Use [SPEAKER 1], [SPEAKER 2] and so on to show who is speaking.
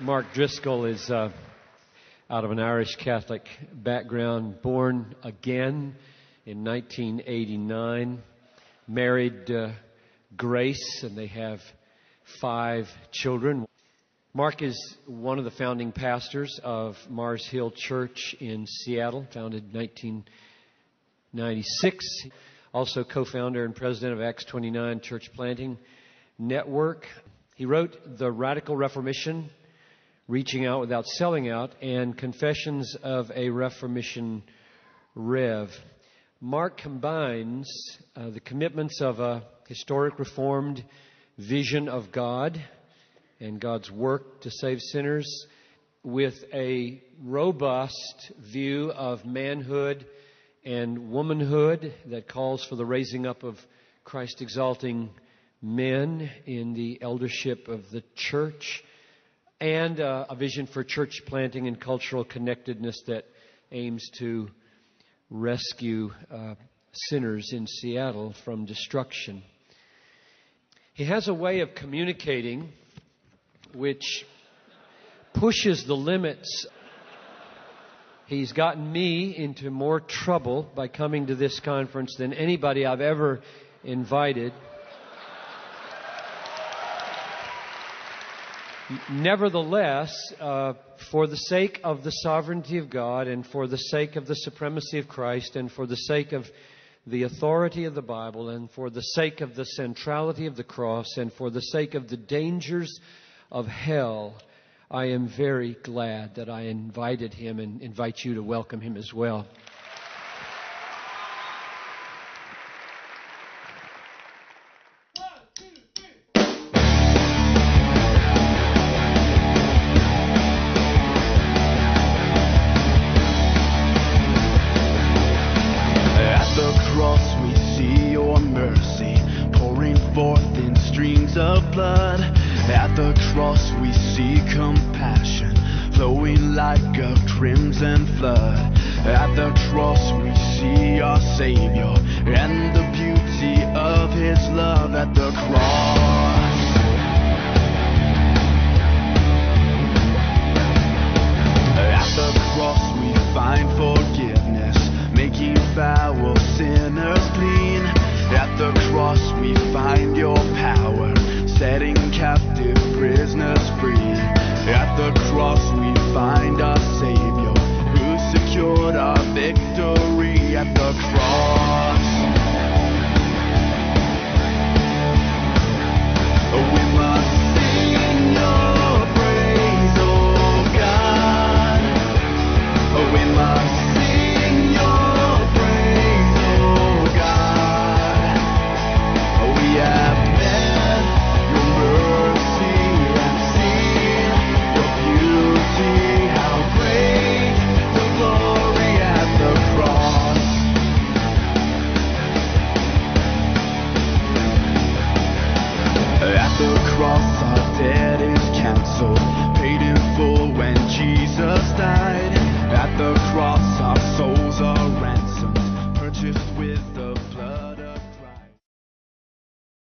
[SPEAKER 1] Mark Driscoll is out of an Irish Catholic background, born again in 1989, married Grace, and they have 5 children. Mark is one of the founding pastors of Mars Hill Church in Seattle, founded in 1996. Also co-founder and president of Acts 29 Church Planting Network. He wrote The Radical Reformation, Reaching Out Without Selling Out, and Confessions of a Reformation Rev. Mark combines the commitments of a historic Reformed vision of God and God's work to save sinners with a robust view of manhood and womanhood that calls for the raising up of Christ-exalting men in the eldership of the church, and a vision for church planting and cultural connectedness that aims to rescue sinners in Seattle from destruction. He has a way of communicating which pushes the limits. He's gotten me into more trouble by coming to this conference than anybody I've ever invited. Nevertheless, for the sake of the sovereignty of God and for the sake of the supremacy of Christ and for the sake of the authority of the Bible and for the sake of the centrality of the cross and for the sake of the dangers of hell, I am very glad that I invited him and invite you to welcome him as well.
[SPEAKER 2] Setting captive prisoners free. At the cross we find our